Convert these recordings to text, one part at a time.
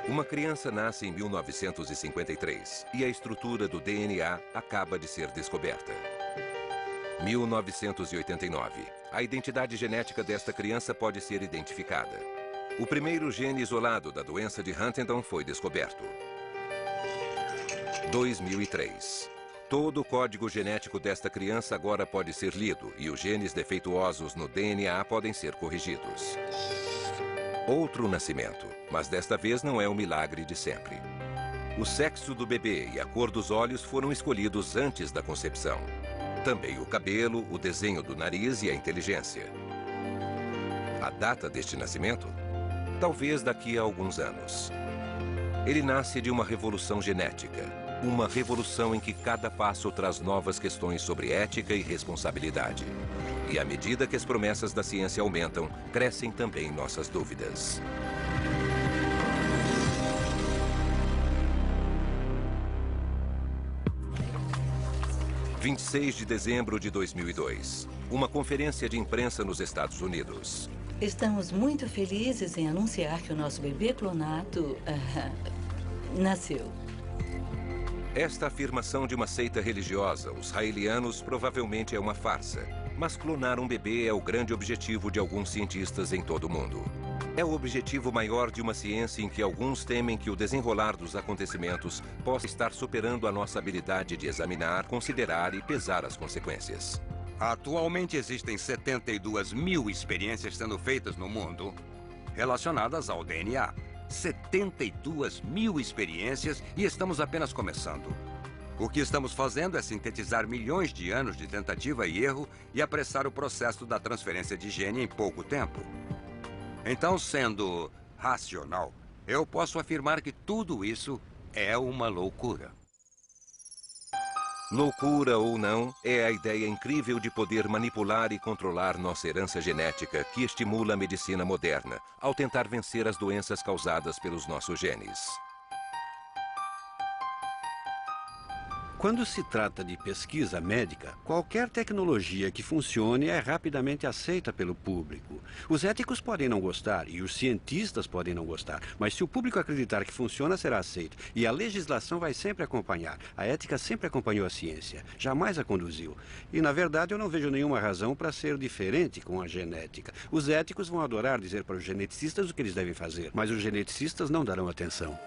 Uma criança nasce em 1953 e a estrutura do DNA acaba de ser descoberta. 1989. A identidade genética desta criança pode ser identificada. O primeiro gene isolado da doença de Huntington foi descoberto. 2003. Todo o código genético desta criança agora pode ser lido e os genes defeituosos no DNA podem ser corrigidos. Outro nascimento, mas desta vez não é o milagre de sempre. O sexo do bebê e a cor dos olhos foram escolhidos antes da concepção. Também o cabelo, o desenho do nariz e a inteligência. A data deste nascimento? Talvez daqui a alguns anos. Ele nasce de uma revolução genética. Uma revolução em que cada passo traz novas questões sobre ética e responsabilidade. E à medida que as promessas da ciência aumentam, crescem também nossas dúvidas. – 26 de dezembro de 2002. Uma conferência de imprensa nos Estados Unidos. Estamos muito felizes em anunciar que o nosso bebê clonado nasceu. Esta afirmação de uma seita religiosa, os raelianos, provavelmente é uma farsa. Mas clonar um bebê é o grande objetivo de alguns cientistas em todo o mundo. É o objetivo maior de uma ciência em que alguns temem que o desenrolar dos acontecimentos possa estar superando a nossa habilidade de examinar, considerar e pesar as consequências. Atualmente existem 72 mil experiências sendo feitas no mundo relacionadas ao DNA. 72 mil experiências e estamos apenas começando. O que estamos fazendo é sintetizar milhões de anos de tentativa e erro e apressar o processo da transferência de gene em pouco tempo. Então, sendo racional, eu posso afirmar que tudo isso é uma loucura. Loucura ou não, é a ideia incrível de poder manipular e controlar nossa herança genética que estimula a medicina moderna, ao tentar vencer as doenças causadas pelos nossos genes. Quando se trata de pesquisa médica, qualquer tecnologia que funcione é rapidamente aceita pelo público. Os éticos podem não gostar e os cientistas podem não gostar, mas se o público acreditar que funciona, será aceito. E a legislação vai sempre acompanhar. A ética sempre acompanhou a ciência, jamais a conduziu. E, na verdade, eu não vejo nenhuma razão para ser diferente com a genética. Os éticos vão adorar dizer para os geneticistas o que eles devem fazer, mas os geneticistas não darão atenção.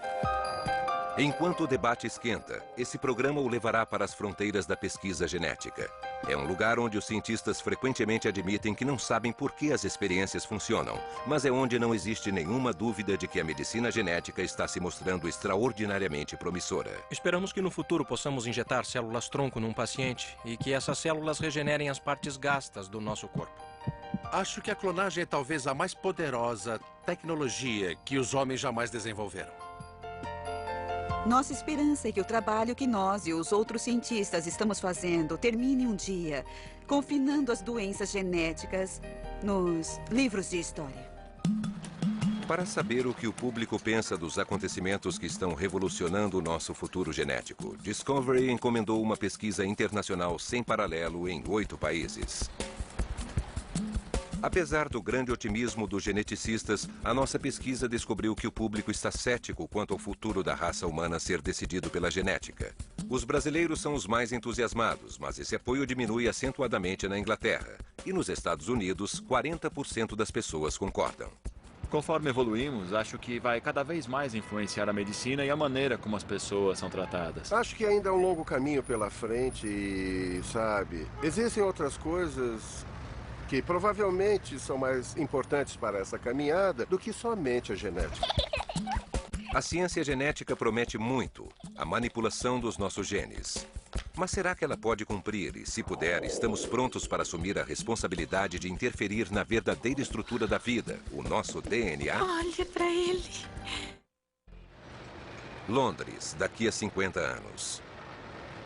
Enquanto o debate esquenta, esse programa o levará para as fronteiras da pesquisa genética. É um lugar onde os cientistas frequentemente admitem que não sabem por que as experiências funcionam, mas é onde não existe nenhuma dúvida de que a medicina genética está se mostrando extraordinariamente promissora. Esperamos que no futuro possamos injetar células-tronco num paciente e que essas células regenerem as partes gastas do nosso corpo. Acho que a clonagem é talvez a mais poderosa tecnologia que os homens jamais desenvolveram. Nossa esperança é que o trabalho que nós e os outros cientistas estamos fazendo termine um dia, confinando as doenças genéticas nos livros de história. Para saber o que o público pensa dos acontecimentos que estão revolucionando o nosso futuro genético, Discovery encomendou uma pesquisa internacional sem paralelo em 8 países. Apesar do grande otimismo dos geneticistas, a nossa pesquisa descobriu que o público está cético quanto ao futuro da raça humana ser decidido pela genética. Os brasileiros são os mais entusiasmados, mas esse apoio diminui acentuadamente na Inglaterra. E nos Estados Unidos, 40% das pessoas concordam. Conforme evoluímos, acho que vai cada vez mais influenciar a medicina e a maneira como as pessoas são tratadas. Acho que ainda há um longo caminho pela frente e, sabe, existem outras coisas que provavelmente são mais importantes para essa caminhada do que somente a genética. A ciência genética promete muito, a manipulação dos nossos genes. Mas será que ela pode cumprir e, se puder, estamos prontos para assumir a responsabilidade de interferir na verdadeira estrutura da vida, o nosso DNA? Olha para ele. Londres, daqui a 50 anos.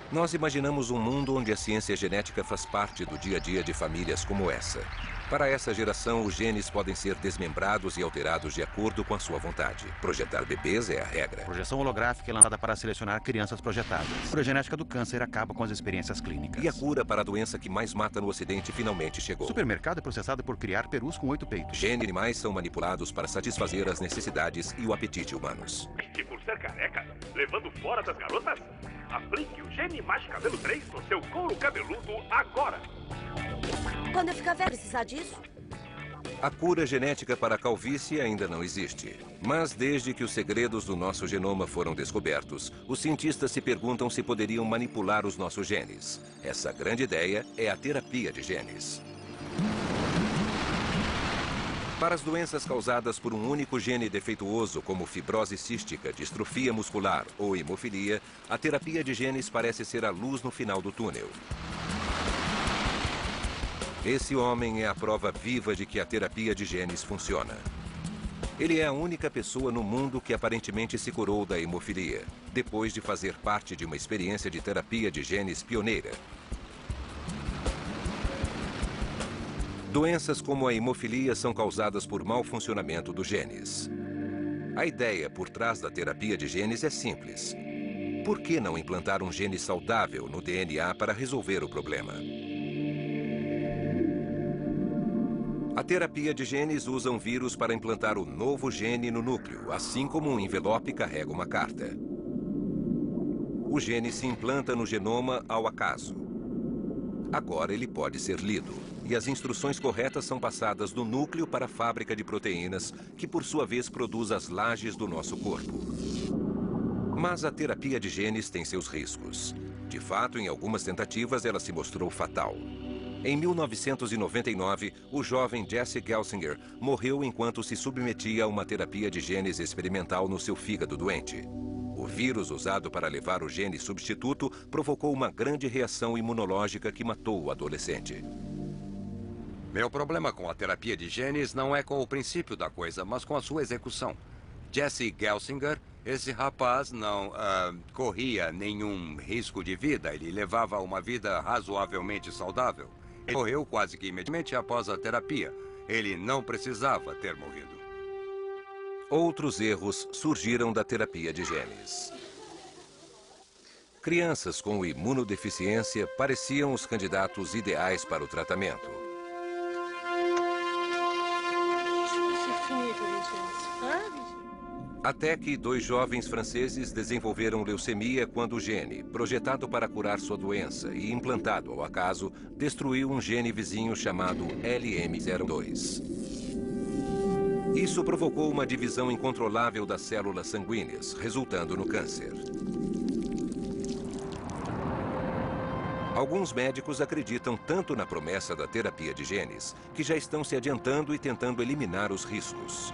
Nós imaginamos um mundo onde a ciência genética faz parte do dia a dia de famílias como essa. Para essa geração, os genes podem ser desmembrados e alterados de acordo com a sua vontade. Projetar bebês é a regra. Projeção holográfica é lançada para selecionar crianças projetadas. A genética do câncer acaba com as experiências clínicas. E a cura para a doença que mais mata no Ocidente finalmente chegou. O supermercado é processado por criar perus com 8 peitos. Genes animais são manipulados para satisfazer as necessidades e o apetite humanos. ser careca, levando fora das garotas? Aplique o Gene Mais Cabelo 3 no seu couro cabeludo agora. Quando eu ficar velho, precisar disso? A cura genética para a calvície ainda não existe. Mas desde que os segredos do nosso genoma foram descobertos, os cientistas se perguntam se poderiam manipular os nossos genes. Essa grande ideia é a terapia de genes. Para as doenças causadas por um único gene defeituoso, como fibrose cística, distrofia muscular ou hemofilia, a terapia de genes parece ser a luz no final do túnel. Esse homem é a prova viva de que a terapia de genes funciona. Ele é a única pessoa no mundo que aparentemente se curou da hemofilia, depois de fazer parte de uma experiência de terapia de genes pioneira. Doenças como a hemofilia são causadas por mau funcionamento dos genes. A ideia por trás da terapia de genes é simples. Por que não implantar um gene saudável no DNA para resolver o problema? A terapia de genes usa um vírus para implantar o novo gene no núcleo, assim como um envelope carrega uma carta. O gene se implanta no genoma ao acaso. Agora ele pode ser lido, e as instruções corretas são passadas do núcleo para a fábrica de proteínas, que por sua vez produz as lajes do nosso corpo. Mas a terapia de genes tem seus riscos. De fato, em algumas tentativas, ela se mostrou fatal. Em 1999, o jovem Jesse Gelsinger morreu enquanto se submetia a uma terapia de genes experimental no seu fígado doente. O vírus usado para levar o gene substituto provocou uma grande reação imunológica que matou o adolescente. Meu problema com a terapia de genes não é com o princípio da coisa, mas com a sua execução. Jesse Gelsinger, esse rapaz não corria nenhum risco de vida. Ele levava uma vida razoavelmente saudável. Ele morreu quase que imediatamente após a terapia. Ele não precisava ter morrido. Outros erros surgiram da terapia de genes. Crianças com imunodeficiência pareciam os candidatos ideais para o tratamento. Até que 2 jovens franceses desenvolveram leucemia quando o gene, projetado para curar sua doença e implantado ao acaso, destruiu um gene vizinho chamado LM02. Isso provocou uma divisão incontrolável das células sanguíneas, resultando no câncer. Alguns médicos acreditam tanto na promessa da terapia de genes que já estão se adiantando e tentando eliminar os riscos.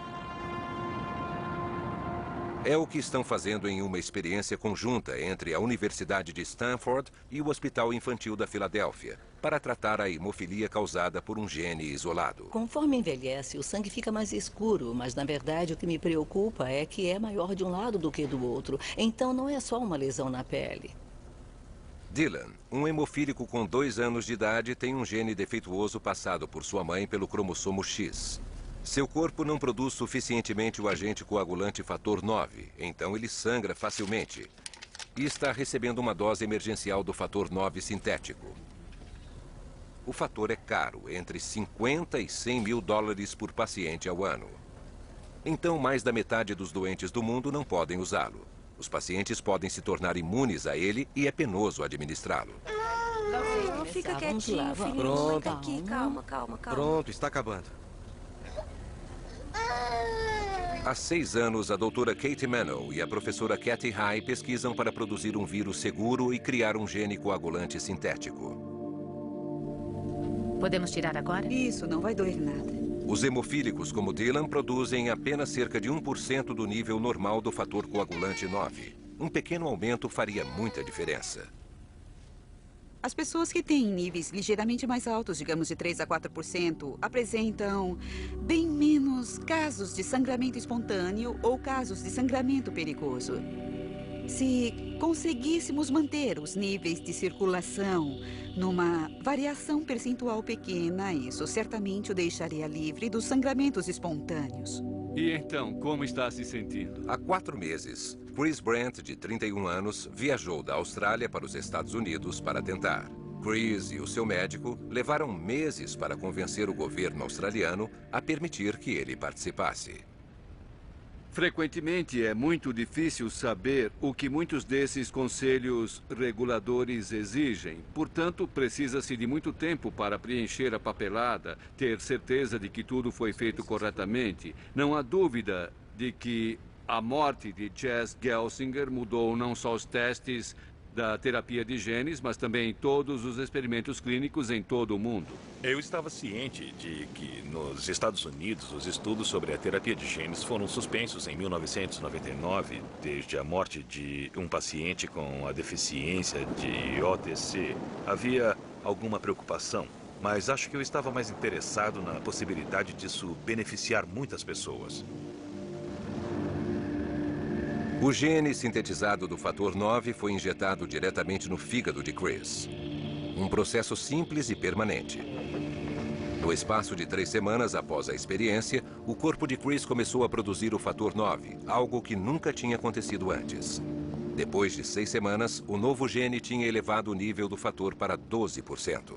É o que estão fazendo em uma experiência conjunta entre a Universidade de Stanford e o Hospital Infantil da Filadélfia, para tratar a hemofilia causada por um gene isolado. Conforme envelhece, o sangue fica mais escuro, mas na verdade o que me preocupa é que é maior de um lado do que do outro. Então não é só uma lesão na pele. Dylan, um hemofílico com 2 anos de idade, tem um gene defeituoso passado por sua mãe pelo cromossomo X. Seu corpo não produz suficientemente o agente coagulante fator 9, então ele sangra facilmente. E está recebendo uma dose emergencial do fator 9 sintético. O fator é caro, entre 50 e 100 mil dólares por paciente ao ano. Então, mais da metade dos doentes do mundo não podem usá-lo. Os pacientes podem se tornar imunes a ele e é penoso administrá-lo. Não, fica quietinho, filhinho. Pronto. Fica aqui, calma. Pronto, está acabando. Há 6 anos, a doutora Katie Manow e a professora Kathy High pesquisam para produzir um vírus seguro e criar um gene coagulante sintético. Podemos tirar agora? Isso, não vai doer nada. Os hemofílicos, como Dylan, produzem apenas cerca de 1% do nível normal do fator coagulante 9. Um pequeno aumento faria muita diferença. As pessoas que têm níveis ligeiramente mais altos, digamos de 3 a 4%, apresentam bem menos casos de sangramento espontâneo ou casos de sangramento perigoso. Se conseguíssemos manter os níveis de circulação numa variação percentual pequena, isso certamente o deixaria livre dos sangramentos espontâneos. E então, como está se sentindo? Há 4 meses, Chris Brandt, de 31 anos, viajou da Austrália para os Estados Unidos para tentar. Chris e o seu médico levaram meses para convencer o governo australiano a permitir que ele participasse. Frequentemente é muito difícil saber o que muitos desses conselhos reguladores exigem. Portanto, precisa-se de muito tempo para preencher a papelada, ter certeza de que tudo foi feito corretamente. Não há dúvida de que a morte de Chas Gelsinger mudou não só os testes da terapia de genes, mas também todos os experimentos clínicos em todo o mundo. Eu estava ciente de que nos Estados Unidos os estudos sobre a terapia de genes foram suspensos em 1999, desde a morte de um paciente com a deficiência de OTC. Havia alguma preocupação, mas acho que eu estava mais interessado na possibilidade disso beneficiar muitas pessoas. O gene sintetizado do fator 9 foi injetado diretamente no fígado de Chris. Um processo simples e permanente. No espaço de 3 semanas após a experiência, o corpo de Chris começou a produzir o fator 9, algo que nunca tinha acontecido antes. Depois de 6 semanas, o novo gene tinha elevado o nível do fator para 12%.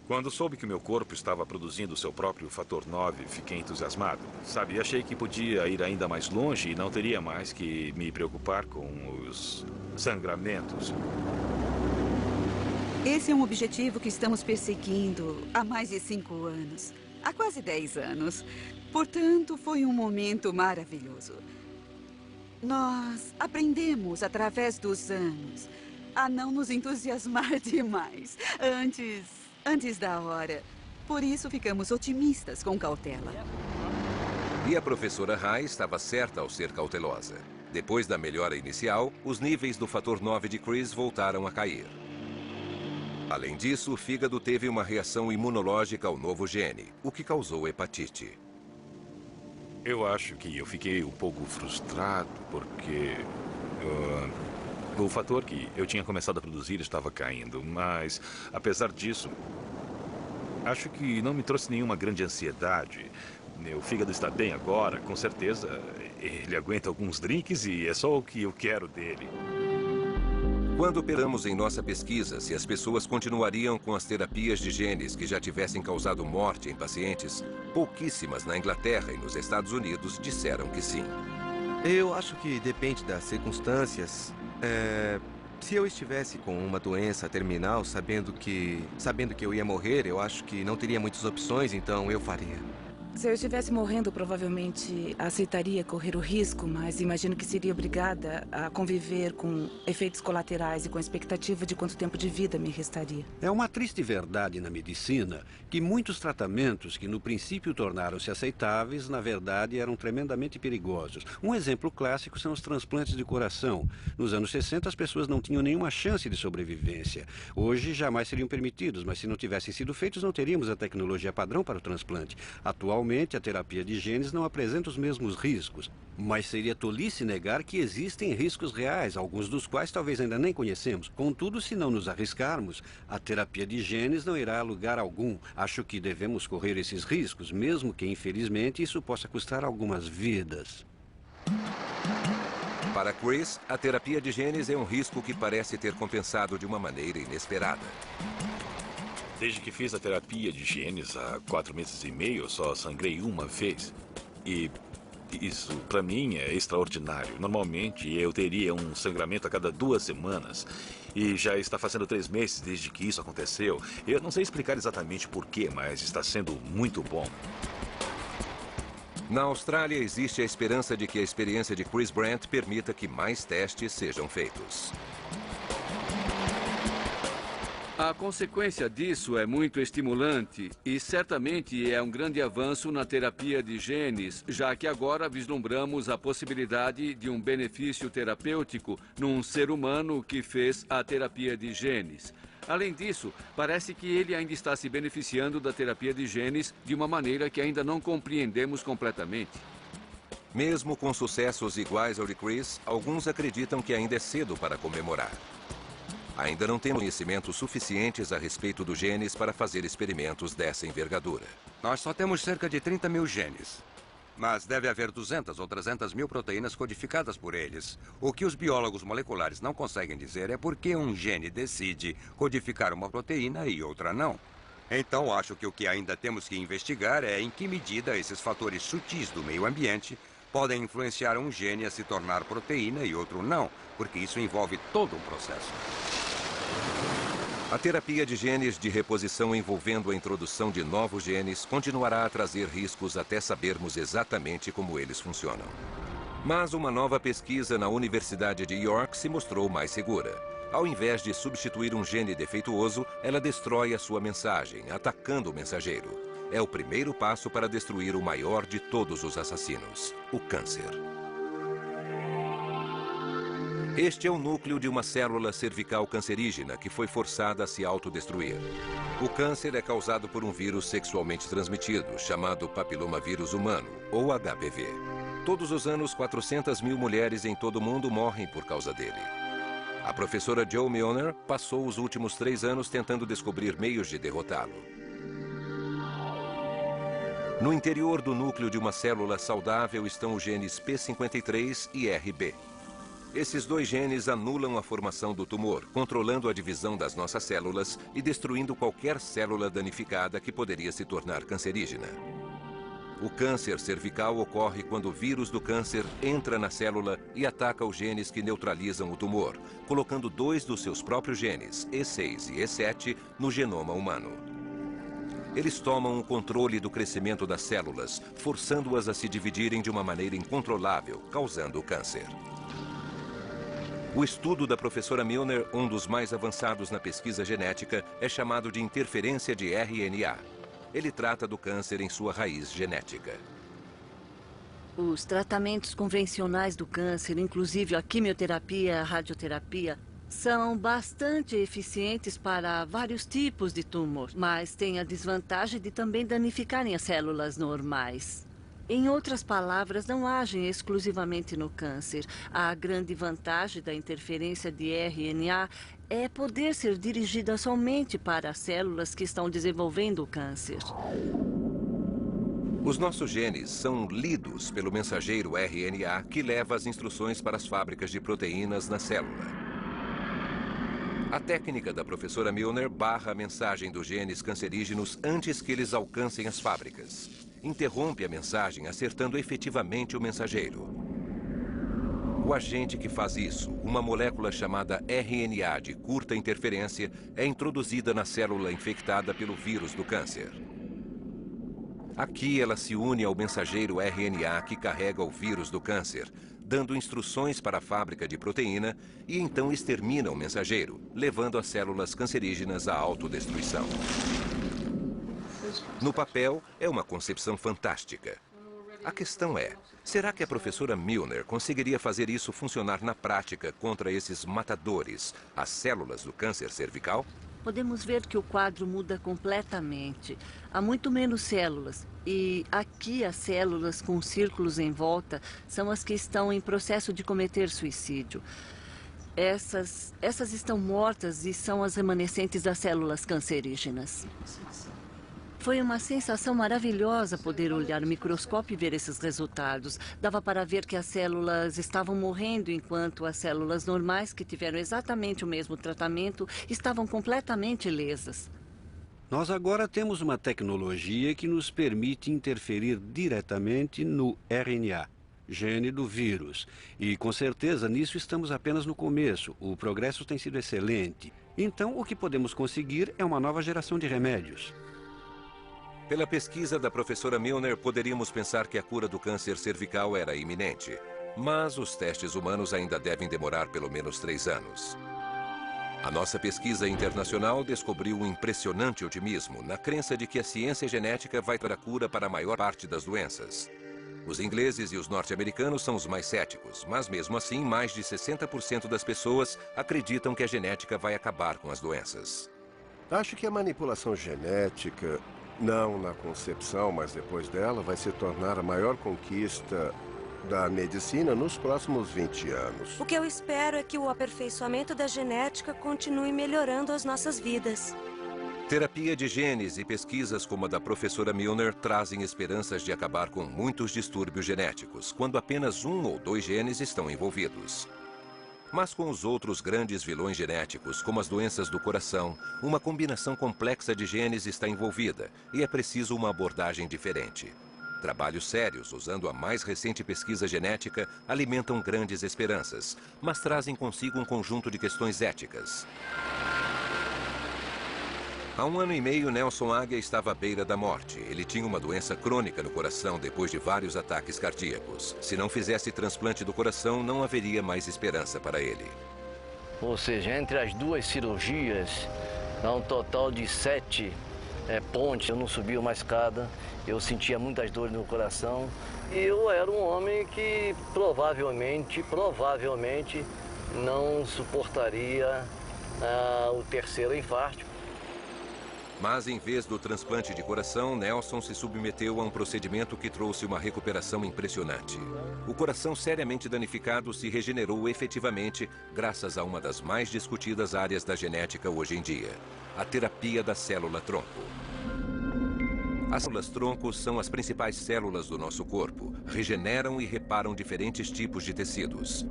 Quando soube que meu corpo estava produzindo seu próprio fator 9, fiquei entusiasmado. Sabe, achei que podia ir ainda mais longe e não teria mais que me preocupar com os sangramentos. Esse é um objetivo que estamos perseguindo há mais de 5 anos. Há quase 10 anos. Portanto, foi um momento maravilhoso. Nós aprendemos através dos anos a não nos entusiasmar demais antes da hora. Por isso, ficamos otimistas com cautela. E a professora Rai estava certa ao ser cautelosa. Depois da melhora inicial, os níveis do fator 9 de Chris voltaram a cair. Além disso, o fígado teve uma reação imunológica ao novo gene, o que causou hepatite. Eu acho que eu fiquei um pouco frustrado porque o fator que eu tinha começado a produzir estava caindo, mas, apesar disso, acho que não me trouxe nenhuma grande ansiedade. Meu fígado está bem agora, com certeza. Ele aguenta alguns drinks e é só o que eu quero dele. Quando operamos em nossa pesquisa se as pessoas continuariam com as terapias de genes que já tivessem causado morte em pacientes, pouquíssimas na Inglaterra e nos Estados Unidos disseram que sim. Eu acho que depende das circunstâncias. Se eu estivesse com uma doença terminal, sabendo que eu ia morrer, eu acho que não teria muitas opções, então eu faria. Se eu estivesse morrendo, provavelmente aceitaria correr o risco, mas imagino que seria obrigada a conviver com efeitos colaterais e com a expectativa de quanto tempo de vida me restaria. É uma triste verdade na medicina que muitos tratamentos que no princípio tornaram-se aceitáveis, na verdade, eram tremendamente perigosos. Um exemplo clássico são os transplantes de coração. Nos anos 60, as pessoas não tinham nenhuma chance de sobrevivência. Hoje, jamais seriam permitidos, mas se não tivessem sido feitos, não teríamos a tecnologia padrão para o transplante. Atualmente, a terapia de genes não apresenta os mesmos riscos, mas seria tolice negar que existem riscos reais, alguns dos quais talvez ainda nem conhecemos. Contudo, se não nos arriscarmos, a terapia de genes não irá a lugar algum. Acho que devemos correr esses riscos, mesmo que, infelizmente, isso possa custar algumas vidas. Para Chris, a terapia de genes é um risco que parece ter compensado de uma maneira inesperada. Desde que fiz a terapia de genes há 4 meses e meio, eu só sangrei uma vez. E isso, para mim, é extraordinário. Normalmente, eu teria um sangramento a cada 2 semanas. E já está fazendo 3 meses desde que isso aconteceu. Eu não sei explicar exatamente porquê, mas está sendo muito bom. Na Austrália, existe a esperança de que a experiência de Chris Brandt permita que mais testes sejam feitos. A consequência disso é muito estimulante e certamente é um grande avanço na terapia de genes, já que agora vislumbramos a possibilidade de um benefício terapêutico num ser humano que fez a terapia de genes. Além disso, parece que ele ainda está se beneficiando da terapia de genes de uma maneira que ainda não compreendemos completamente. Mesmo com sucessos iguais ao de Chris, alguns acreditam que ainda é cedo para comemorar. Ainda não temos conhecimentos suficientes a respeito dos genes para fazer experimentos dessa envergadura. Nós só temos cerca de 30 mil genes. Mas deve haver 200 ou 300 mil proteínas codificadas por eles. O que os biólogos moleculares não conseguem dizer é por que um gene decide codificar uma proteína e outra não. Então, acho que o que ainda temos que investigar é em que medida esses fatores sutis do meio ambiente Podem influenciar um gene a se tornar proteína e outro não, porque isso envolve todo um processo. A terapia de genes de reposição envolvendo a introdução de novos genes continuará a trazer riscos até sabermos exatamente como eles funcionam. Mas uma nova pesquisa na Universidade de York se mostrou mais segura. Ao invés de substituir um gene defeituoso, ela destrói a sua mensagem, atacando o mensageiro. É o primeiro passo para destruir o maior de todos os assassinos, o câncer. Este é o núcleo de uma célula cervical cancerígena que foi forçada a se autodestruir. O câncer é causado por um vírus sexualmente transmitido, chamado papilomavírus humano, ou HPV. Todos os anos, 400 mil mulheres em todo o mundo morrem por causa dele. A professora Jo Milner passou os últimos 3 anos tentando descobrir meios de derrotá-lo. No interior do núcleo de uma célula saudável estão os genes P53 e RB. Esses 2 genes anulam a formação do tumor, controlando a divisão das nossas células e destruindo qualquer célula danificada que poderia se tornar cancerígena. O câncer cervical ocorre quando o vírus do câncer entra na célula e ataca os genes que neutralizam o tumor, colocando 2 dos seus próprios genes, E6 e E7, no genoma humano. Eles tomam o controle do crescimento das células, forçando-as a se dividirem de uma maneira incontrolável, causando o câncer. O estudo da professora Milner, um dos mais avançados na pesquisa genética, é chamado de interferência de RNA. Ele trata do câncer em sua raiz genética. Os tratamentos convencionais do câncer, inclusive a quimioterapia e a radioterapia, são bastante eficientes para vários tipos de tumor, mas têm a desvantagem de também danificarem as células normais. Em outras palavras, não agem exclusivamente no câncer. A grande vantagem da interferência de RNA é poder ser dirigida somente para as células que estão desenvolvendo o câncer. Os nossos genes são lidos pelo mensageiro RNA que leva as instruções para as fábricas de proteínas na célula. A técnica da professora Milner barra a mensagem dos genes cancerígenos antes que eles alcancem as fábricas. Interrompe a mensagem, acertando efetivamente o mensageiro. O agente que faz isso, uma molécula chamada RNA de curta interferência, é introduzida na célula infectada pelo vírus do câncer. Aqui ela se une ao mensageiro RNA que carrega o vírus do câncer, dando instruções para a fábrica de proteína e então extermina o mensageiro, levando as células cancerígenas à autodestruição. No papel, é uma concepção fantástica. A questão é, será que a professora Milner conseguiria fazer isso funcionar na prática contra esses matadores, as células do câncer cervical? Podemos ver que o quadro muda completamente. Há muito menos células. E aqui as células com círculos em volta são as que estão em processo de cometer suicídio. Essas estão mortas e são as remanescentes das células cancerígenas. Foi uma sensação maravilhosa poder olhar no microscópio e ver esses resultados. Dava para ver que as células estavam morrendo, enquanto as células normais, que tiveram exatamente o mesmo tratamento, estavam completamente lesas. Nós agora temos uma tecnologia que nos permite interferir diretamente no RNA, gene do vírus. E, com certeza, nisso estamos apenas no começo. O progresso tem sido excelente. Então, o que podemos conseguir é uma nova geração de remédios. Pela pesquisa da professora Milner, poderíamos pensar que a cura do câncer cervical era iminente. Mas os testes humanos ainda devem demorar pelo menos 3 anos. A nossa pesquisa internacional descobriu um impressionante otimismo na crença de que a ciência genética vai dar a cura para a maior parte das doenças. Os ingleses e os norte-americanos são os mais céticos, mas mesmo assim, mais de 60% das pessoas acreditam que a genética vai acabar com as doenças. Acho que a manipulação genética, não na concepção, mas depois dela, vai se tornar a maior conquista da medicina nos próximos 20 anos. O que eu espero é que o aperfeiçoamento da genética continue melhorando as nossas vidas. Terapia de genes e pesquisas como a da professora Milner trazem esperanças de acabar com muitos distúrbios genéticos, quando apenas 1 ou 2 genes estão envolvidos. Mas com os outros grandes vilões genéticos, como as doenças do coração, uma combinação complexa de genes está envolvida e é preciso uma abordagem diferente. Trabalhos sérios, usando a mais recente pesquisa genética, alimentam grandes esperanças, mas trazem consigo um conjunto de questões éticas. Há 1 ano e meio, Nelson Águia estava à beira da morte. Ele tinha uma doença crônica no coração depois de vários ataques cardíacos. Se não fizesse transplante do coração, não haveria mais esperança para ele. Ou seja, entre as 2 cirurgias, dá um total de 7 pontes. Eu não subia uma escada, eu sentia muitas dores no coração. E eu era um homem que provavelmente não suportaria o 3º infarto. Mas, em vez do transplante de coração, Nelson se submeteu a um procedimento que trouxe uma recuperação impressionante. O coração seriamente danificado se regenerou efetivamente graças a uma das mais discutidas áreas da genética hoje em dia, a terapia da célula-tronco. As células-tronco são as principais células do nosso corpo, regeneram e reparam diferentes tipos de tecidos.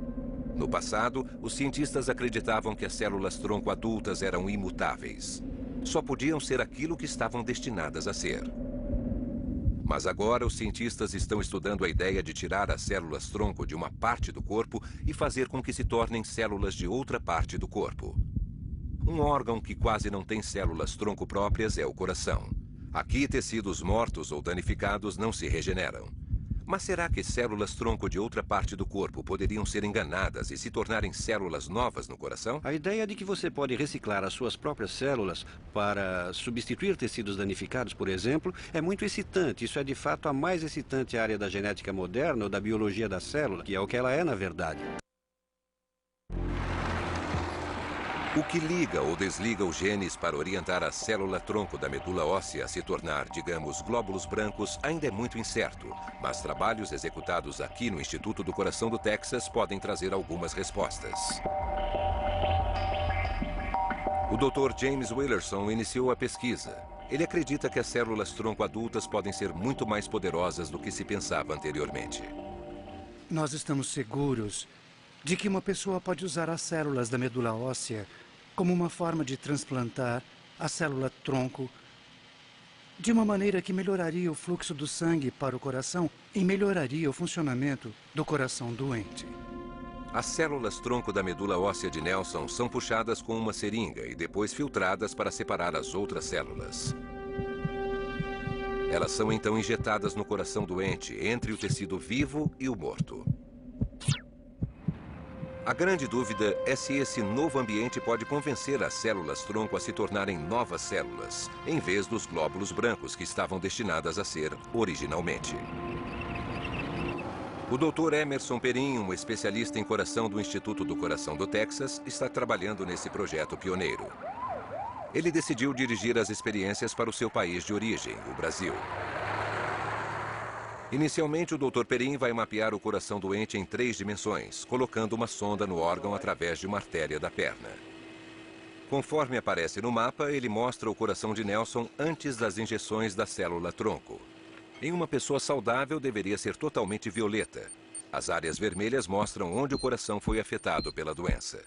No passado, os cientistas acreditavam que as células-tronco adultas eram imutáveis. Só podiam ser aquilo que estavam destinadas a ser. Mas agora os cientistas estão estudando a ideia de tirar as células-tronco de uma parte do corpo e fazer com que se tornem células de outra parte do corpo. Um órgão que quase não tem células-tronco próprias é o coração. Aqui, tecidos mortos ou danificados não se regeneram. Mas será que células-tronco de outra parte do corpo poderiam ser enganadas e se tornarem células novas no coração? A ideia de que você pode reciclar as suas próprias células para substituir tecidos danificados, por exemplo, é muito excitante. Isso é, de fato, a mais excitante área da genética moderna ou da biologia da célula, que é o que ela é, na verdade. O que liga ou desliga os genes para orientar a célula-tronco da medula óssea a se tornar, digamos, glóbulos brancos ainda é muito incerto, mas trabalhos executados aqui no Instituto do Coração do Texas podem trazer algumas respostas. O Dr. James Willerson iniciou a pesquisa. Ele acredita que as células-tronco adultas podem ser muito mais poderosas do que se pensava anteriormente. Nós estamos seguros de que uma pessoa pode usar as células da medula óssea como uma forma de transplantar a célula-tronco de uma maneira que melhoraria o fluxo do sangue para o coração e melhoraria o funcionamento do coração doente. As células-tronco da medula óssea de Nelson são puxadas com uma seringa e depois filtradas para separar as outras células. Elas são então injetadas no coração doente, entre o tecido vivo e o morto. A grande dúvida é se esse novo ambiente pode convencer as células-tronco a se tornarem novas células, em vez dos glóbulos brancos que estavam destinadas a ser originalmente. O Dr. Emerson Perin, um especialista em coração do Instituto do Coração do Texas, está trabalhando nesse projeto pioneiro. Ele decidiu dirigir as experiências para o seu país de origem, o Brasil. Inicialmente, o Dr. Perin vai mapear o coração doente em 3 dimensões, colocando uma sonda no órgão através de uma artéria da perna. Conforme aparece no mapa, ele mostra o coração de Nelson antes das injeções da célula-tronco. Em uma pessoa saudável, deveria ser totalmente violeta. As áreas vermelhas mostram onde o coração foi afetado pela doença.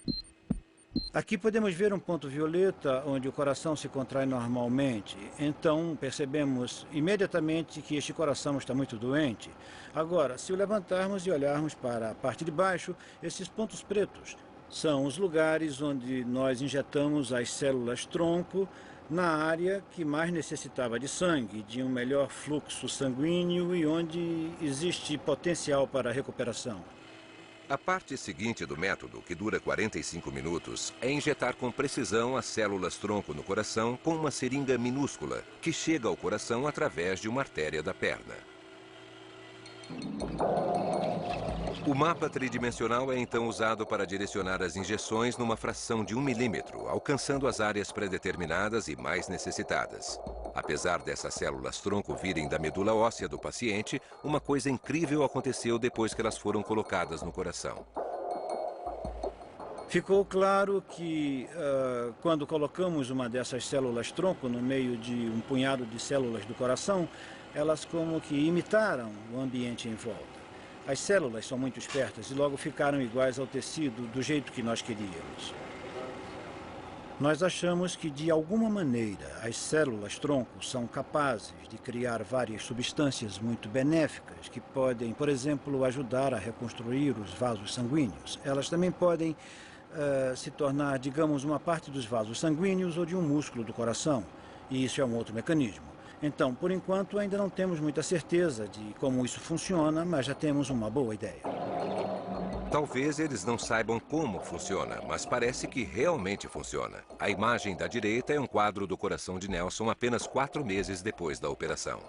Aqui podemos ver um ponto violeta onde o coração se contrai normalmente. Então, percebemos imediatamente que este coração está muito doente. Agora, se o levantarmos e olharmos para a parte de baixo, esses pontos pretos são os lugares onde nós injetamos as células-tronco na área que mais necessitava de sangue, de um melhor fluxo sanguíneo e onde existe potencial para recuperação. A parte seguinte do método, que dura 45 minutos, é injetar com precisão as células-tronco no coração com uma seringa minúscula, que chega ao coração através de uma artéria da perna. O mapa tridimensional é então usado para direcionar as injeções numa fração de 1 milímetro, alcançando as áreas predeterminadas e mais necessitadas. Apesar dessas células-tronco virem da medula óssea do paciente, uma coisa incrível aconteceu depois que elas foram colocadas no coração. Ficou claro que quando colocamos uma dessas células-tronco no meio de um punhado de células do coração, elas como que imitaram o ambiente em volta. As células são muito espertas e logo ficaram iguais ao tecido do jeito que nós queríamos. Nós achamos que, de alguma maneira, as células-tronco são capazes de criar várias substâncias muito benéficas que podem, por exemplo, ajudar a reconstruir os vasos sanguíneos. Elas também podem se tornar, digamos, uma parte dos vasos sanguíneos ou de um músculo do coração. E isso é um outro mecanismo. Então, por enquanto, ainda não temos muita certeza de como isso funciona, mas já temos uma boa ideia. Talvez eles não saibam como funciona, mas parece que realmente funciona. A imagem da direita é um quadro do coração de Nelson apenas 4 meses depois da operação.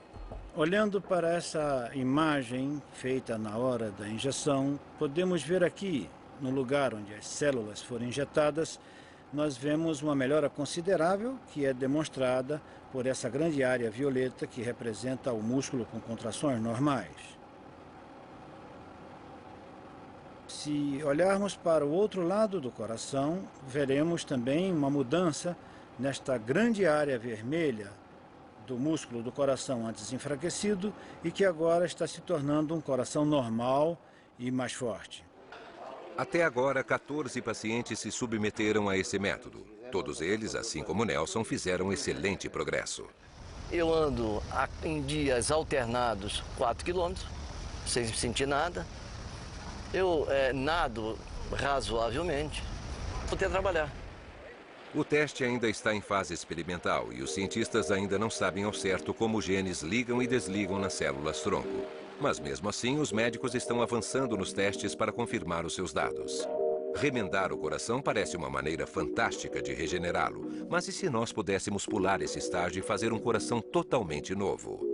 Olhando para essa imagem feita na hora da injeção, podemos ver aqui, no lugar onde as células foram injetadas, nós vemos uma melhora considerável que é demonstrada por essa grande área violeta que representa o músculo com contrações normais. Se olharmos para o outro lado do coração, veremos também uma mudança nesta grande área vermelha do músculo do coração antes enfraquecido e que agora está se tornando um coração normal e mais forte. Até agora, 14 pacientes se submeteram a esse método. Todos eles, assim como Nelson, fizeram excelente progresso. Eu ando em dias alternados 4 quilômetros, sem sentir nada. Eu nado razoavelmente, vou ter que trabalhar. O teste ainda está em fase experimental e os cientistas ainda não sabem ao certo como os genes ligam e desligam nas células-tronco. Mas mesmo assim, os médicos estão avançando nos testes para confirmar os seus dados. Remendar o coração parece uma maneira fantástica de regenerá-lo, mas e se nós pudéssemos pular esse estágio e fazer um coração totalmente novo?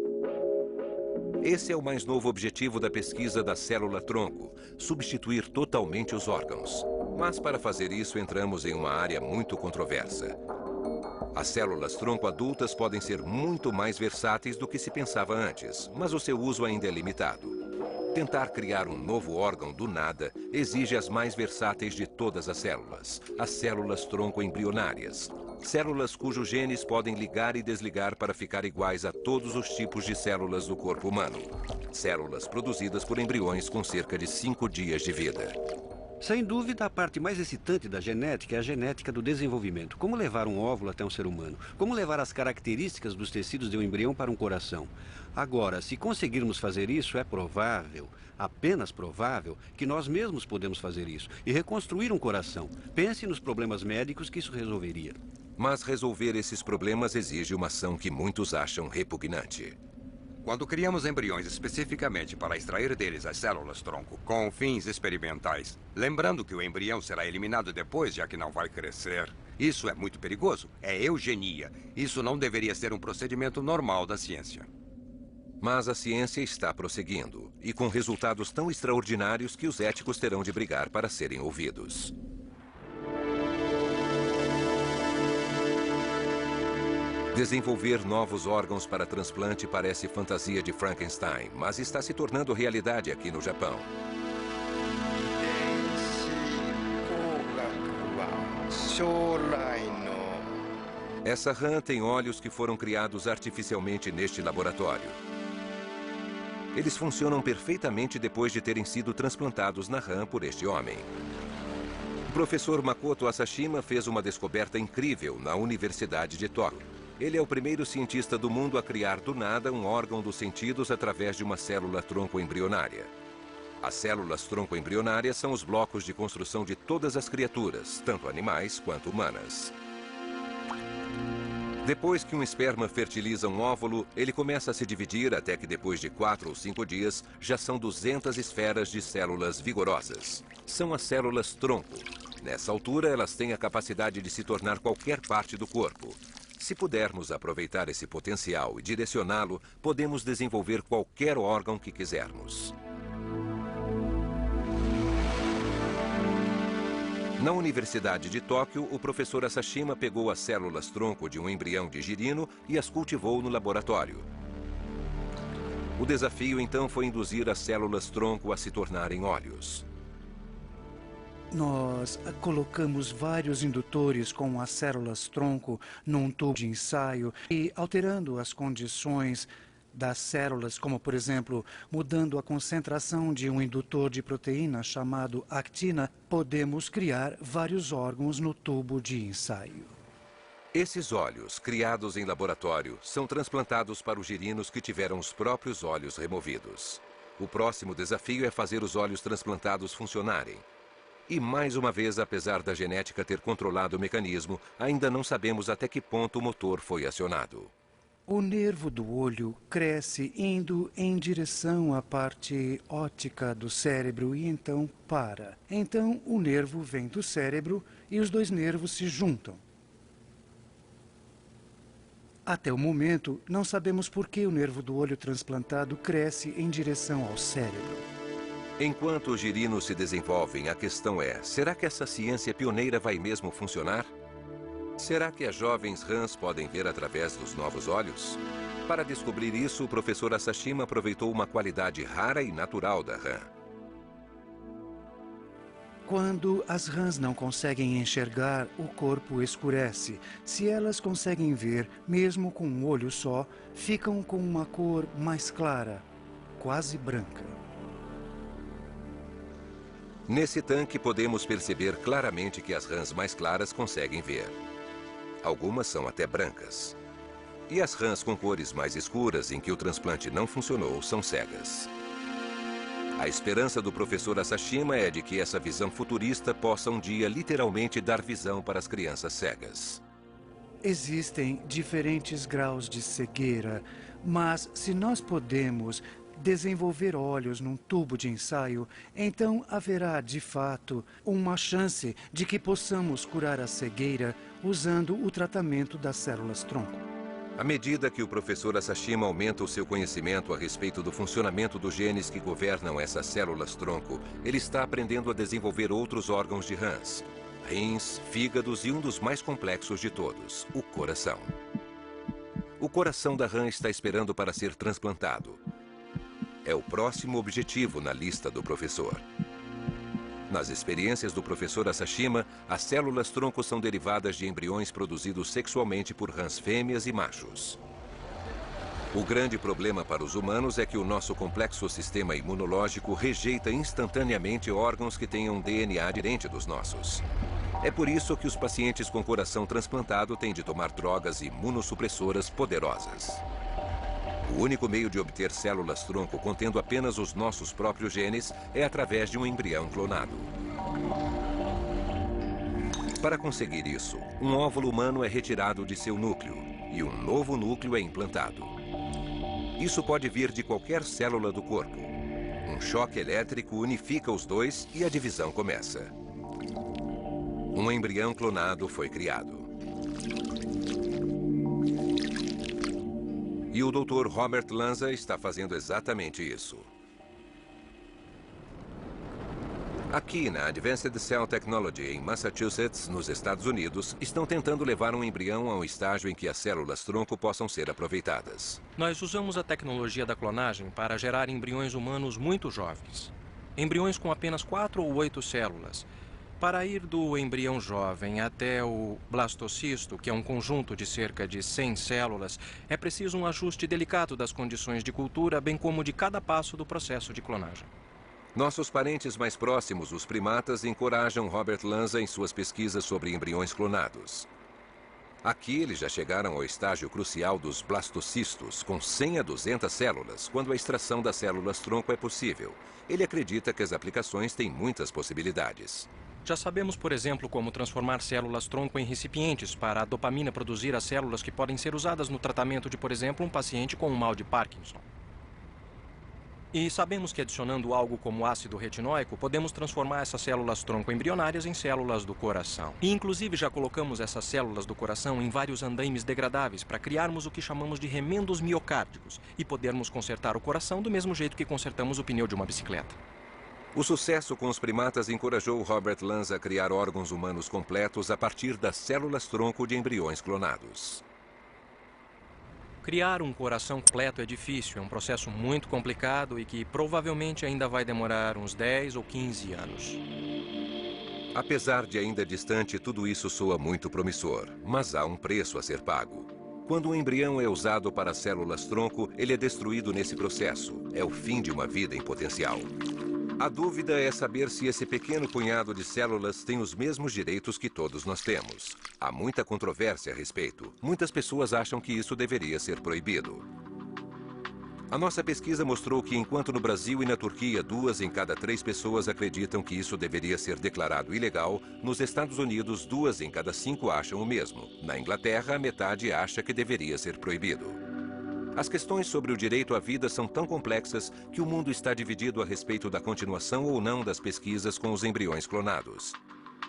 Esse é o mais novo objetivo da pesquisa da célula-tronco, substituir totalmente os órgãos. Mas para fazer isso, entramos em uma área muito controversa. As células-tronco adultas podem ser muito mais versáteis do que se pensava antes, mas o seu uso ainda é limitado. Tentar criar um novo órgão do nada exige as mais versáteis de todas as células, as células-tronco embrionárias. Células cujos genes podem ligar e desligar para ficar iguais a todos os tipos de células do corpo humano. Células produzidas por embriões com cerca de 5 dias de vida. Sem dúvida, a parte mais excitante da genética é a genética do desenvolvimento. Como levar um óvulo até um ser humano? Como levar as características dos tecidos de um embrião para um coração? Agora, se conseguirmos fazer isso, é provável, apenas provável, que nós mesmos podemos fazer isso e reconstruir um coração. Pense nos problemas médicos que isso resolveria. Mas resolver esses problemas exige uma ação que muitos acham repugnante. Quando criamos embriões especificamente para extrair deles as células-tronco com fins experimentais, lembrando que o embrião será eliminado depois, já que não vai crescer, isso é muito perigoso. É eugenia. Isso não deveria ser um procedimento normal da ciência. Mas a ciência está prosseguindo, e com resultados tão extraordinários que os éticos terão de brigar para serem ouvidos. Desenvolver novos órgãos para transplante parece fantasia de Frankenstein, mas está se tornando realidade aqui no Japão. Essa rã tem olhos que foram criados artificialmente neste laboratório. Eles funcionam perfeitamente depois de terem sido transplantados na rã por este homem. O professor Makoto Asashima fez uma descoberta incrível na Universidade de Tóquio. Ele é o primeiro cientista do mundo a criar do nada um órgão dos sentidos através de uma célula-tronco embrionária. As células-tronco embrionárias são os blocos de construção de todas as criaturas, tanto animais quanto humanas. Depois que um esperma fertiliza um óvulo, ele começa a se dividir até que depois de 4 ou 5 dias já são 200 esferas de células vigorosas. São as células-tronco. Nessa altura, elas têm a capacidade de se tornar qualquer parte do corpo. Se pudermos aproveitar esse potencial e direcioná-lo, podemos desenvolver qualquer órgão que quisermos. Na Universidade de Tóquio, o professor Asashima pegou as células-tronco de um embrião de girino e as cultivou no laboratório. O desafio, então, foi induzir as células-tronco a se tornarem olhos. Nós colocamos vários indutores com as células-tronco num tubo de ensaio e, alterando as condições das células, como, por exemplo, mudando a concentração de um indutor de proteína chamado actina, podemos criar vários órgãos no tubo de ensaio. Esses olhos, criados em laboratório, são transplantados para os girinos que tiveram os próprios olhos removidos. O próximo desafio é fazer os olhos transplantados funcionarem. E mais uma vez, apesar da genética ter controlado o mecanismo, ainda não sabemos até que ponto o motor foi acionado. O nervo do olho cresce indo em direção à parte óptica do cérebro e então para. Então o nervo vem do cérebro e os dois nervos se juntam. Até o momento, não sabemos por que o nervo do olho transplantado cresce em direção ao cérebro. Enquanto os girinos se desenvolvem, a questão é, será que essa ciência pioneira vai mesmo funcionar? Será que as jovens rãs podem ver através dos novos olhos? Para descobrir isso, o professor Asashima aproveitou uma qualidade rara e natural da rã. Quando as rãs não conseguem enxergar, o corpo escurece. Se elas conseguem ver, mesmo com um olho só, ficam com uma cor mais clara, quase branca. Nesse tanque, podemos perceber claramente que as rãs mais claras conseguem ver. Algumas são até brancas. E as rãs com cores mais escuras, em que o transplante não funcionou, são cegas. A esperança do professor Asashima é de que essa visão futurista possa um dia literalmente dar visão para as crianças cegas. Existem diferentes graus de cegueira, mas se nós podemos desenvolver olhos num tubo de ensaio, então haverá, de fato, uma chance de que possamos curar a cegueira usando o tratamento das células-tronco. À medida que o professor Asashima aumenta o seu conhecimento a respeito do funcionamento dos genes que governam essas células-tronco, ele está aprendendo a desenvolver outros órgãos de rãs, rins, fígados e um dos mais complexos de todos, o coração. O coração da rã está esperando para ser transplantado. É o próximo objetivo na lista do professor. Nas experiências do professor Asashima, as células-tronco são derivadas de embriões produzidos sexualmente por rãs fêmeas e machos. O grande problema para os humanos é que o nosso complexo sistema imunológico rejeita instantaneamente órgãos que tenham DNA diferente dos nossos. É por isso que os pacientes com coração transplantado têm de tomar drogas imunossupressoras poderosas. O único meio de obter células-tronco contendo apenas os nossos próprios genes é através de um embrião clonado. Para conseguir isso, um óvulo humano é retirado de seu núcleo e um novo núcleo é implantado. Isso pode vir de qualquer célula do corpo. Um choque elétrico unifica os dois e a divisão começa. Um embrião clonado foi criado. E o Dr. Robert Lanza está fazendo exatamente isso. Aqui na Advanced Cell Technology, em Massachusetts, nos Estados Unidos, estão tentando levar um embrião a um estágio em que as células-tronco possam ser aproveitadas. Nós usamos a tecnologia da clonagem para gerar embriões humanos muito jovens. Embriões com apenas 4 ou 8 células. Para ir do embrião jovem até o blastocisto, que é um conjunto de cerca de 100 células, é preciso um ajuste delicado das condições de cultura, bem como de cada passo do processo de clonagem. Nossos parentes mais próximos, os primatas, encorajam Robert Lanza em suas pesquisas sobre embriões clonados. Aqui eles já chegaram ao estágio crucial dos blastocistos, com 100 a 200 células, quando a extração das células-tronco é possível. Ele acredita que as aplicações têm muitas possibilidades. Já sabemos, por exemplo, como transformar células-tronco em recipientes para a dopamina produzir as células que podem ser usadas no tratamento de, por exemplo, um paciente com um mal de Parkinson. E sabemos que adicionando algo como ácido retinóico, podemos transformar essas células-tronco embrionárias em células do coração. E inclusive já colocamos essas células do coração em vários andaimes degradáveis para criarmos o que chamamos de remendos miocárdicos e podermos consertar o coração do mesmo jeito que consertamos o pneu de uma bicicleta. O sucesso com os primatas encorajou Robert Lanza a criar órgãos humanos completos a partir das células-tronco de embriões clonados. Criar um coração completo é difícil, é um processo muito complicado e que provavelmente ainda vai demorar uns 10 ou 15 anos. Apesar de ainda distante, tudo isso soa muito promissor, mas há um preço a ser pago. Quando um embrião é usado para células-tronco, ele é destruído nesse processo. É o fim de uma vida em potencial. A dúvida é saber se esse pequeno punhado de células tem os mesmos direitos que todos nós temos. Há muita controvérsia a respeito. Muitas pessoas acham que isso deveria ser proibido. A nossa pesquisa mostrou que, enquanto no Brasil e na Turquia 2 em cada 3 pessoas acreditam que isso deveria ser declarado ilegal, nos Estados Unidos 2 em cada 5 acham o mesmo. Na Inglaterra, a metade acha que deveria ser proibido. As questões sobre o direito à vida são tão complexas que o mundo está dividido a respeito da continuação ou não das pesquisas com os embriões clonados.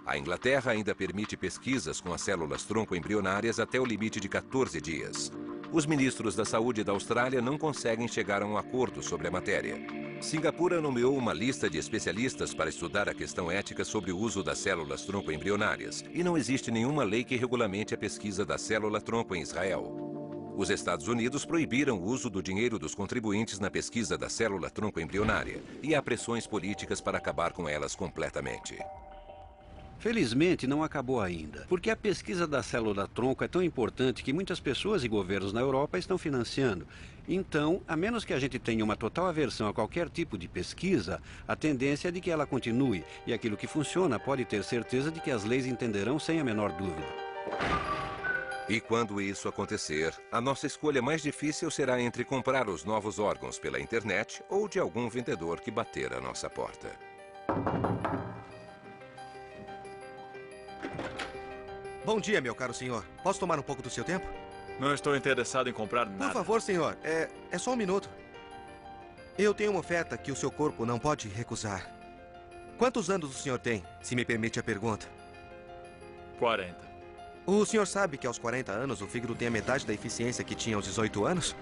A Inglaterra ainda permite pesquisas com as células tronco embrionárias até o limite de 14 dias. Os ministros da Saúde da Austrália não conseguem chegar a um acordo sobre a matéria. Singapura nomeou uma lista de especialistas para estudar a questão ética sobre o uso das células tronco embrionárias, e não existe nenhuma lei que regulamente a pesquisa da célula tronco em Israel. Os Estados Unidos proibiram o uso do dinheiro dos contribuintes na pesquisa da célula tronco embrionária, e há pressões políticas para acabar com elas completamente. Felizmente, não acabou ainda, porque a pesquisa da célula-tronco é tão importante que muitas pessoas e governos na Europa estão financiando. Então, a menos que a gente tenha uma total aversão a qualquer tipo de pesquisa, a tendência é de que ela continue, e aquilo que funciona pode ter certeza de que as leis entenderão sem a menor dúvida. E quando isso acontecer, a nossa escolha mais difícil será entre comprar os novos órgãos pela internet ou de algum vendedor que bater a nossa porta. Bom dia, meu caro senhor. Posso tomar um pouco do seu tempo? Não estou interessado em comprar nada. Por favor, senhor. É só um minuto. Eu tenho uma oferta que o seu corpo não pode recusar. Quantos anos o senhor tem, se me permite a pergunta? 40. O senhor sabe que aos 40 anos o fígado tem a metade da eficiência que tinha aos 18 anos?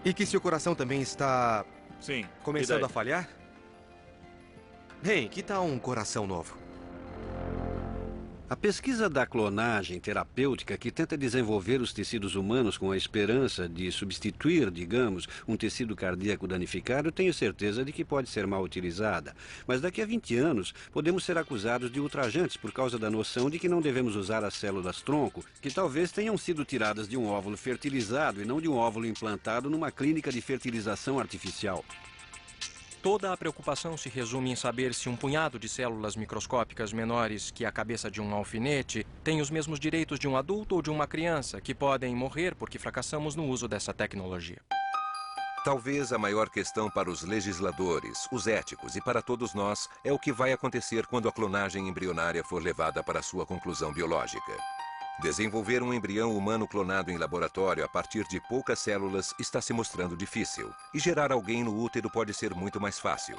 E que seu coração também está... Sim. Começando a falhar? Bem, que tal um coração novo? A pesquisa da clonagem terapêutica, que tenta desenvolver os tecidos humanos com a esperança de substituir, digamos, um tecido cardíaco danificado, tenho certeza de que pode ser mal utilizada. Mas daqui a 20 anos, podemos ser acusados de ultrajantes por causa da noção de que não devemos usar as células-tronco, que talvez tenham sido tiradas de um óvulo fertilizado e não de um óvulo implantado numa clínica de fertilização artificial. Toda a preocupação se resume em saber se um punhado de células microscópicas menores que a cabeça de um alfinete tem os mesmos direitos de um adulto ou de uma criança, que podem morrer porque fracassamos no uso dessa tecnologia. Talvez a maior questão para os legisladores, os éticos e para todos nós é o que vai acontecer quando a clonagem embrionária for levada para sua conclusão biológica. Desenvolver um embrião humano clonado em laboratório a partir de poucas células está se mostrando difícil, e gerar alguém no útero pode ser muito mais fácil.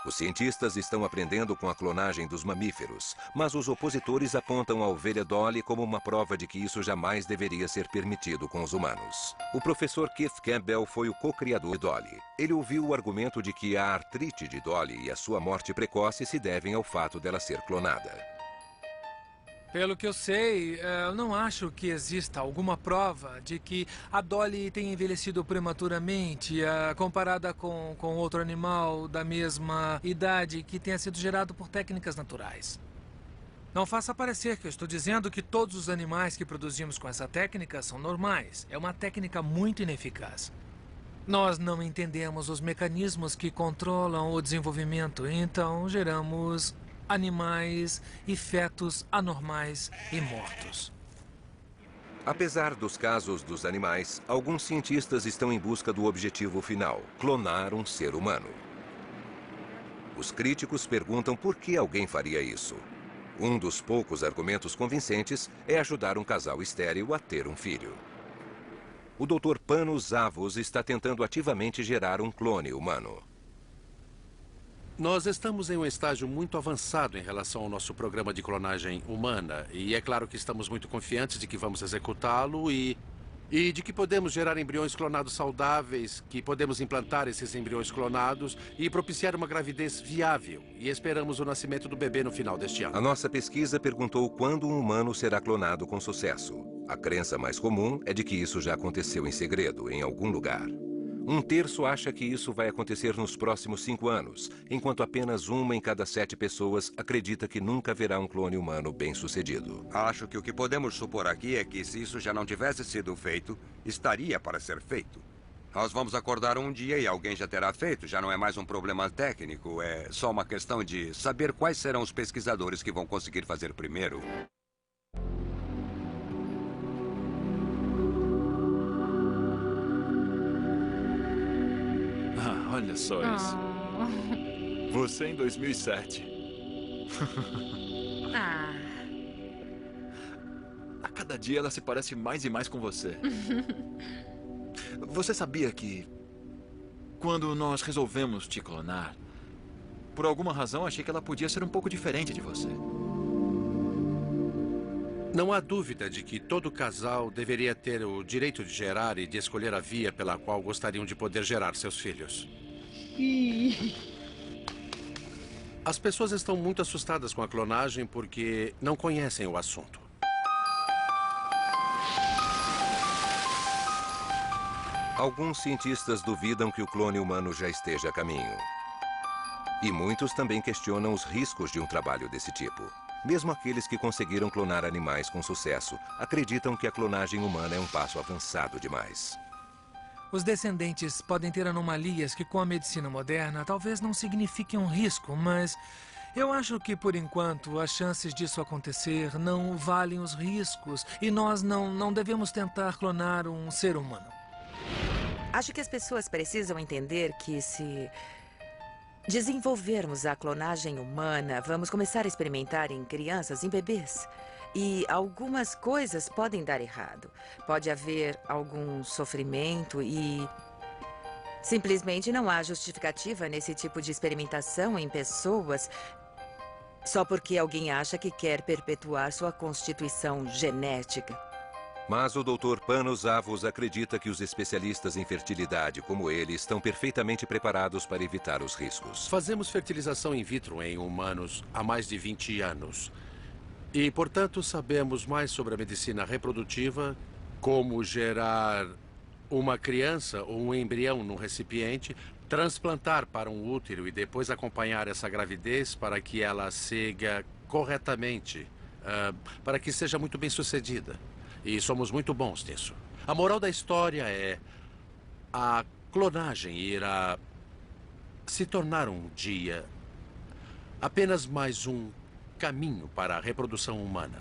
Os cientistas estão aprendendo com a clonagem dos mamíferos, mas os opositores apontam a ovelha Dolly como uma prova de que isso jamais deveria ser permitido com os humanos. O professor Keith Campbell foi o co-criador de Dolly. Ele ouviu o argumento de que a artrite de Dolly e a sua morte precoce se devem ao fato dela ser clonada. Pelo que eu sei, eu não acho que exista alguma prova de que a Dolly tenha envelhecido prematuramente, comparada com outro animal da mesma idade que tenha sido gerado por técnicas naturais. Não faça parecer que eu estou dizendo que todos os animais que produzimos com essa técnica são normais. É uma técnica muito ineficaz. Nós não entendemos os mecanismos que controlam o desenvolvimento, então geramos animais e fetos anormais e mortos. Apesar dos casos dos animais, alguns cientistas estão em busca do objetivo final: clonar um ser humano. Os críticos perguntam por que alguém faria isso. Um dos poucos argumentos convincentes é ajudar um casal estéril a ter um filho. O Dr. Panos Zavos está tentando ativamente gerar um clone humano. Nós estamos em um estágio muito avançado em relação ao nosso programa de clonagem humana. E é claro que estamos muito confiantes de que vamos executá-lo e de que podemos gerar embriões clonados saudáveis, que podemos implantar esses embriões clonados e propiciar uma gravidez viável. E esperamos o nascimento do bebê no final deste ano. A nossa pesquisa perguntou quando um humano será clonado com sucesso. A crença mais comum é de que isso já aconteceu em segredo, em algum lugar. 1/3 acha que isso vai acontecer nos próximos 5 anos, enquanto apenas 1 em cada 7 pessoas acredita que nunca haverá um clone humano bem-sucedido. Acho que o que podemos supor aqui é que, se isso já não tivesse sido feito, estaria para ser feito. Nós vamos acordar um dia e alguém já terá feito. Já não é mais um problema técnico. É só uma questão de saber quais serão os pesquisadores que vão conseguir fazer primeiro. Ah, olha só isso. Você em 2007. A cada dia ela se parece mais e mais com você. Você sabia que quando nós resolvemos te clonar, por alguma razão achei que ela podia ser um pouco diferente de você. Não há dúvida de que todo casal deveria ter o direito de gerar e de escolher a via pela qual gostariam de poder gerar seus filhos. As pessoas estão muito assustadas com a clonagem porque não conhecem o assunto. Alguns cientistas duvidam que o clone humano já esteja a caminho. E muitos também questionam os riscos de um trabalho desse tipo. Mesmo aqueles que conseguiram clonar animais com sucesso acreditam que a clonagem humana é um passo avançado demais. Os descendentes podem ter anomalias que, com a medicina moderna, talvez não signifiquem um risco, mas eu acho que, por enquanto, as chances disso acontecer não valem os riscos e nós não devemos tentar clonar um ser humano. Acho que as pessoas precisam entender que se desenvolvermos a clonagem humana, vamos começar a experimentar em crianças, em bebês. E algumas coisas podem dar errado. Pode haver algum sofrimento e simplesmente não há justificativa nesse tipo de experimentação em pessoas só porque alguém acha que quer perpetuar sua constituição genética. Mas o Dr. Panos Avos acredita que os especialistas em fertilidade como ele estão perfeitamente preparados para evitar os riscos. Fazemos fertilização in vitro em humanos há mais de 20 anos. E, portanto, sabemos mais sobre a medicina reprodutiva, como gerar uma criança ou um embrião num recipiente, transplantar para um útero e depois acompanhar essa gravidez para que ela siga corretamente, para que seja muito bem sucedida. E somos muito bons nisso. A moral da história é: a clonagem irá se tornar um dia apenas mais um caminho para a reprodução humana.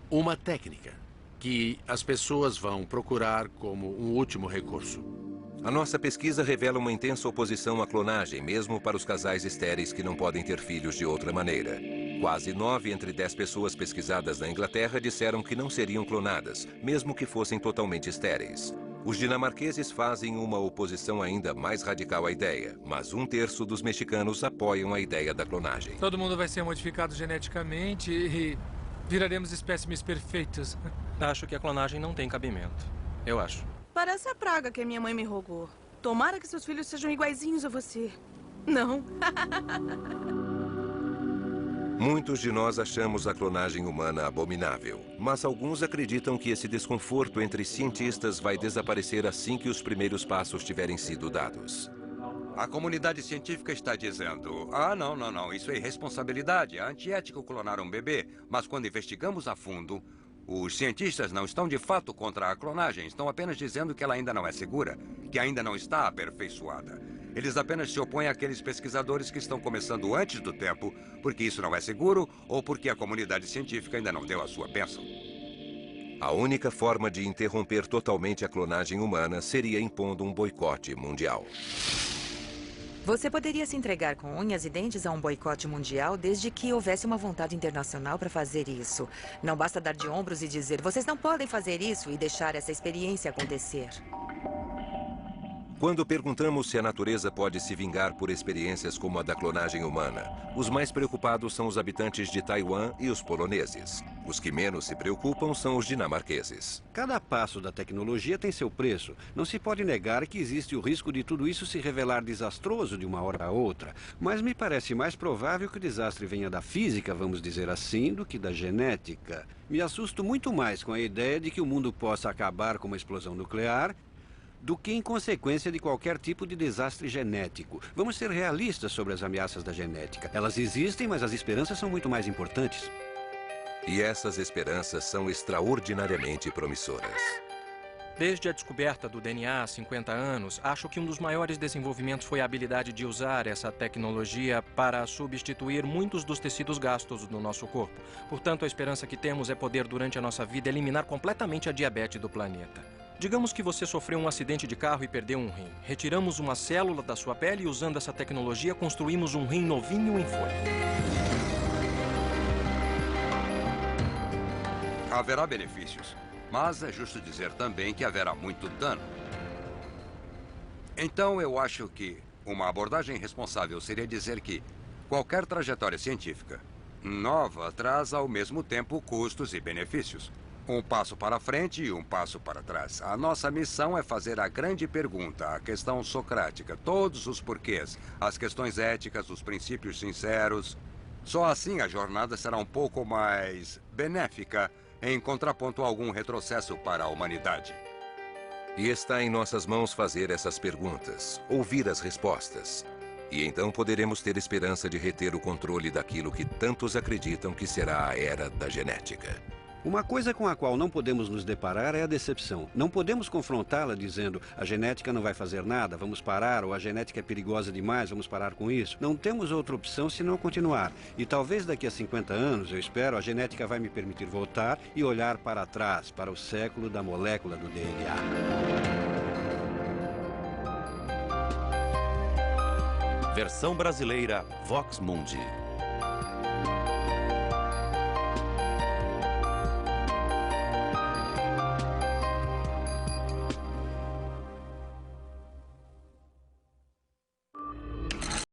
Uma técnica que as pessoas vão procurar como um último recurso. A nossa pesquisa revela uma intensa oposição à clonagem, mesmo para os casais estéreis que não podem ter filhos de outra maneira. Quase 9 entre 10 pessoas pesquisadas na Inglaterra disseram que não seriam clonadas, mesmo que fossem totalmente estéreis. Os dinamarqueses fazem uma oposição ainda mais radical à ideia, mas 1/3 dos mexicanos apoiam a ideia da clonagem. Todo mundo vai ser modificado geneticamente e viraremos espécimes perfeitos. Acho que a clonagem não tem cabimento. Eu acho. Parece a praga que a minha mãe me rogou. Tomara que seus filhos sejam iguaizinhos a você. Não. Muitos de nós achamos a clonagem humana abominável, mas alguns acreditam que esse desconforto entre cientistas vai desaparecer assim que os primeiros passos tiverem sido dados. A comunidade científica está dizendo: não, isso é irresponsabilidade, é antiético clonar um bebê. Mas quando investigamos a fundo, os cientistas não estão de fato contra a clonagem, estão apenas dizendo que ela ainda não é segura, que ainda não está aperfeiçoada. Eles apenas se opõem àqueles pesquisadores que estão começando antes do tempo, porque isso não é seguro ou porque a comunidade científica ainda não deu a sua bênção. A única forma de interromper totalmente a clonagem humana seria impondo um boicote mundial. Você poderia se entregar com unhas e dentes a um boicote mundial desde que houvesse uma vontade internacional para fazer isso. Não basta dar de ombros e dizer: vocês não podem fazer isso, e deixar essa experiência acontecer. Quando perguntamos se a natureza pode se vingar por experiências como a da clonagem humana, os mais preocupados são os habitantes de Taiwan e os poloneses. Os que menos se preocupam são os dinamarqueses. Cada passo da tecnologia tem seu preço. Não se pode negar que existe o risco de tudo isso se revelar desastroso de uma hora a outra. Mas me parece mais provável que o desastre venha da física, vamos dizer assim, do que da genética. Me assusto muito mais com a ideia de que o mundo possa acabar com uma explosão nuclear do que em consequência de qualquer tipo de desastre genético. Vamos ser realistas sobre as ameaças da genética. Elas existem, mas as esperanças são muito mais importantes. E essas esperanças são extraordinariamente promissoras. Desde a descoberta do DNA há 50 anos, acho que um dos maiores desenvolvimentos foi a habilidade de usar essa tecnologia para substituir muitos dos tecidos gastos no nosso corpo. Portanto, a esperança que temos é poder, durante a nossa vida, eliminar completamente a diabetes do planeta. Digamos que você sofreu um acidente de carro e perdeu um rim. Retiramos uma célula da sua pele e, usando essa tecnologia, construímos um rim novinho em folha. Haverá benefícios. Mas é justo dizer também que haverá muito dano. Então, eu acho que uma abordagem responsável seria dizer que qualquer trajetória científica nova traz ao mesmo tempo custos e benefícios. Um passo para frente e um passo para trás. A nossa missão é fazer a grande pergunta, a questão socrática, todos os porquês, as questões éticas, os princípios sinceros. Só assim a jornada será um pouco mais benéfica, em contraponto a algum retrocesso para a humanidade. E está em nossas mãos fazer essas perguntas, ouvir as respostas. E então poderemos ter esperança de reter o controle daquilo que tantos acreditam que será a era da genética. Uma coisa com a qual não podemos nos deparar é a decepção. Não podemos confrontá-la dizendo a genética não vai fazer nada, vamos parar, ou a genética é perigosa demais, vamos parar com isso. Não temos outra opção senão continuar. E talvez daqui a 50 anos, eu espero, a genética vai me permitir voltar e olhar para trás, para o século da molécula do DNA. Versão brasileira Vox Mundi.